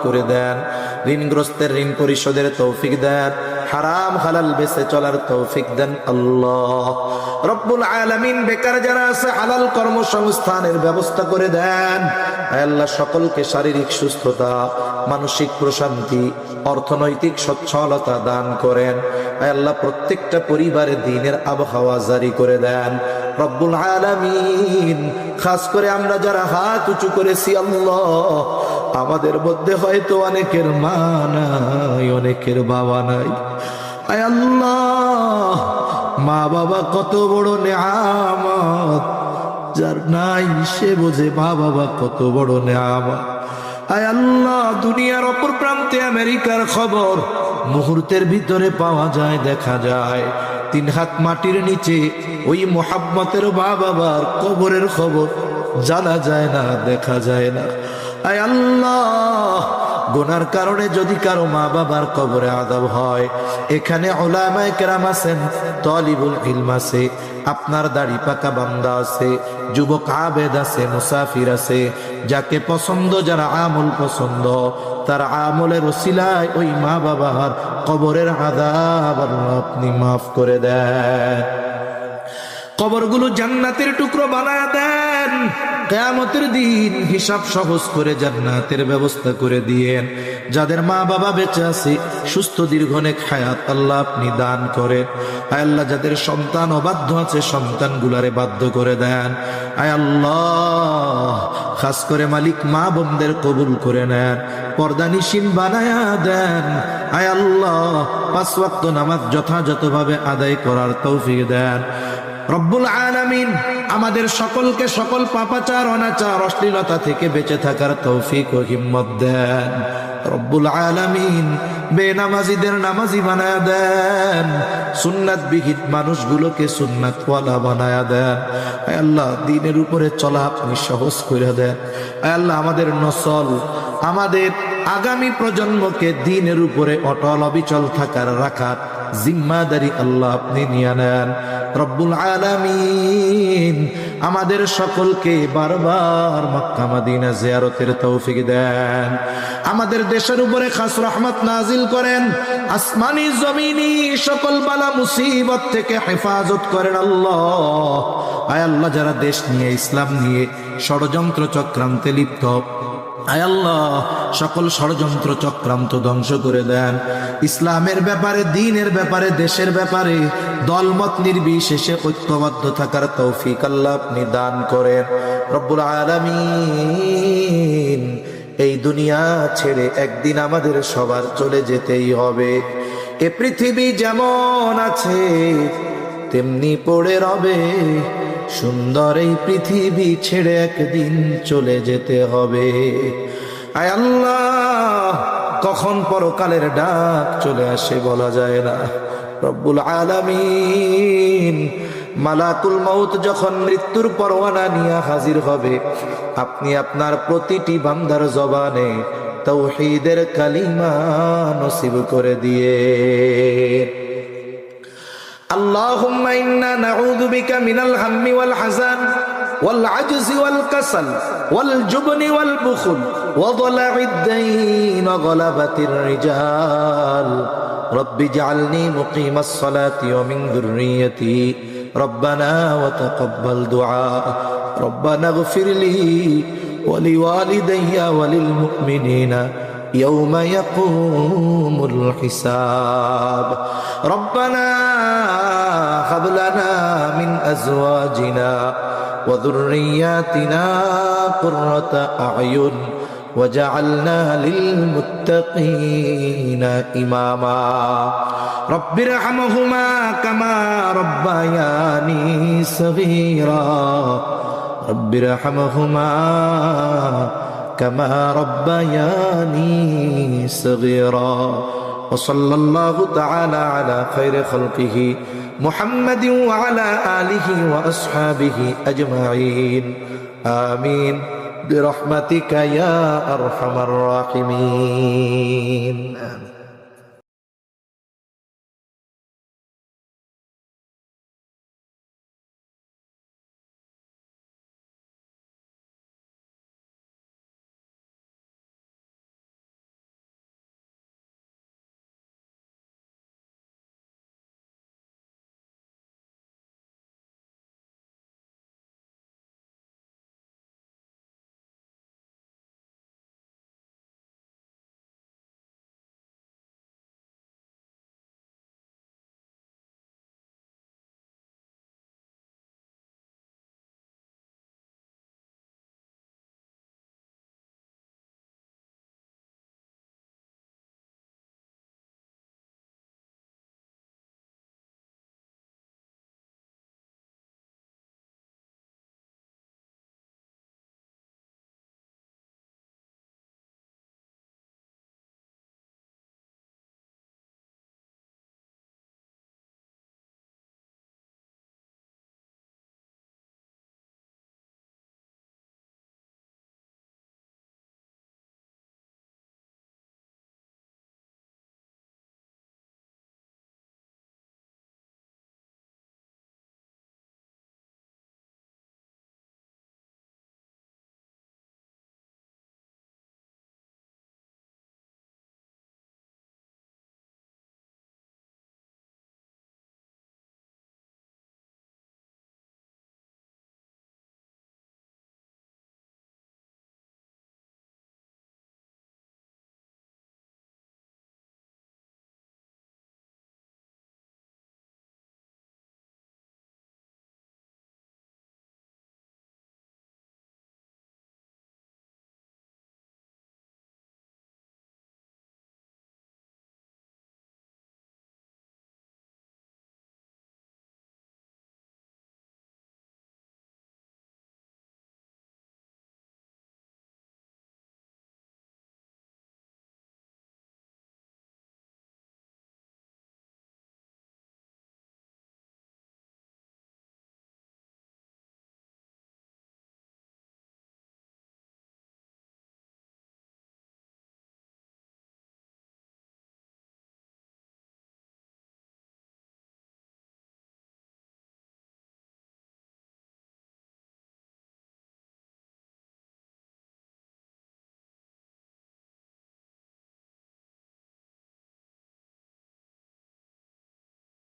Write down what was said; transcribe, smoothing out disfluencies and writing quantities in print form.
করে দেন, ঋণগ্রস্তের ঋণ পরিশোধের তৌফিক দেন, হারাম হালাল বেঁচে চলার তৌফিক দেন আল্লাহ রব্বুল আলামিন। বেকার যারা আছে হালাল কর্মসংস্থানের ব্যবস্থা করে দেন আল্লাহ। সকলকে শারীরিক সুস্থতা, মানসিক প্রশান্তি, অর্থনৈতিক সচ্ছলতা দান করেন আল্লাহ। প্রত্যেকটা পরিবারে দ্বীনের আবহাওয়া জারি করে দেন রব্বুল আলামিন। খাস করে আমরা যারা হাত উঁচু করেছি আল্লাহ, আমাদের মধ্যে হয়তো অনেকের মা নাই, অনেকের বাবা নাই। আয় আল্লাহ, মা বাবা কত বড় নেয়ামত, যার নাই সে বোঝে মা বাবা কত বড় নেয়ামত। আয় আল্লাহ, দুনিয়ার অপর প্রান্তে আমেরিকার খবর মুহূর্তের ভিতরে পাওয়া যায়, দেখা যায়। 3 হাত মাটির নিচে ওই মুহাম্মতের মা বাবার কবরের খবর জানা যায় না, দেখা যায় না। আয় আল্লাহ, গুনার কারণে যদি কারো মা বাবার কবরে আযাব হয়, এখানে উলামায়ে কেরাম আছেন, তালিবুল ইলম আছে, আপনার দাড়ি পাকা বান্দা আছে, যুবক আবেদ আছে, মুসাফির আছে, যাকে পছন্দ, যারা আমল পছন্দ, তার আমলের ওসিলায় ওই মা বাবার কবরের আযাব আপনি মাফ করে দেন। কবরগুলো জান্নাতের টুকরো বানায় দেন। কিয়ামতের দিন হিসাব সহজ করে জান্নাতের ব্যবস্থা করে দিয়েন। যাদের মা বাবা বেঁচে আছে, সুস্থ দীর্ঘনেক হায়াত আল্লাহ আপনি দান করেন। আয় আল্লাহ, যাদের সন্তান অবাধ্য আছে, সন্তানগুলারে বাধ্য করে দেন। আয় আল্লাহ, খাস করে মালিক মা বোনদের কবুল করে নেন, পর্দানিশীন বানায়া দেন। আয় আল্লাহ, 5 ওয়াক্ত নামাজ যথাযথভাবে আদায় করার তৌফিক দেন রব্বুল আলামিন। আমাদের সকলকে সকল পাপাচার, অনাচার, অশ্লীলতা থেকে বেঁচে থাকার তৌফিক ও হিম্মত দেন রব্বুল আলামিন। বেনামাজিদের নামাজি বানায়া দেন, সুন্নাত বিহীন মানুষগুলোকে সুন্নাতওয়ালা বানায়া দেন। আয় আল্লাহ, দ্বীনের উপরে চলা আপনি সহজ করে দেন। আয় আল্লাহ, আমাদের নসল, আমাদের আগামী প্রজন্মকে দ্বীনের উপরে অটল অবিচল থাকার, রাখার জিম্মাদারি আল্লাহ আপনি নিয়ে নেন রব্বুল আলামিন। আমাদের সকলকে বারবার মক্কা মদিনা জিয়ারতের তৌফিক দেন। আমাদের দেশের উপরে খাস রহমত নাজিল করেন, আসমানি জমিনি সকল বালা মুসিবত থেকে হেফাজত করেন আল্লাহ। আয় আল্লাহ, যারা দেশ নিয়ে, ইসলাম নিয়ে ষড়যন্ত্র চক্রান্তে লিপ্ত, আয় আল্লাহ, সকল ষড়যন্ত্র চক্রান্ত ধ্বংস করে দেন। ইসলামের ব্যাপারে, দ্বীনের ব্যাপারে, দেশের ব্যাপারে দলমত নির্বিশেষে ঐক্যবদ্ধ থাকার তৌফিক আল্লাহ আপনি দান করেন রব্বুল আলামিন। এই দুনিয়া ছেড়ে একদিন আমাদের সবার চলে যেতেই হবে। এ পৃথিবী যেমন আছে তেমনি পড়ে রবে, সুন্দর এই পৃথিবী ছেড়ে একদিন চলে যেতে হবে। আয় আল্লাহ, কখন পরকালের ডাক চলে আসে বলা যায় না রব্বুল আলামিন। মালাকুল মউত যখন মৃত্যুর পরোয়ানা নিয়ে হাজির হবে, আপনি আপনার প্রতিটি বান্দার জবানে তাওহীদের কালিমা নসিব করে দিয়ে। আল্লাহুম্মা ইন্না নাউযু বিকা মিনাল হাম্মি ওয়াল হাযান ওয়াল আজজি ওয়াল কাসাল ওয়াল জুবনি ওয়াল বুখল ওয়া দালা'id দাইন ওয়া গলাবাতির রিজাল। رب اجعلني مقيم الصلاة ومن ذريتي ربنا وتقبل دعاء ربنا اغفر لي ولوالدي وللمؤمنين يوم يقوم الحساب ربنا هب لنا من أزواجنا وذرياتنا قرة أعين وجعلنا للمتقين إماما رب ارحمهما كما ربياني صغيرا رب ارحمهما كما ربياني صغيرا وصلى الله تعالى على خير خلقه محمد وعلى آله وأصحابه أجمعين آمين برحمتك يا أرحم الراحمين.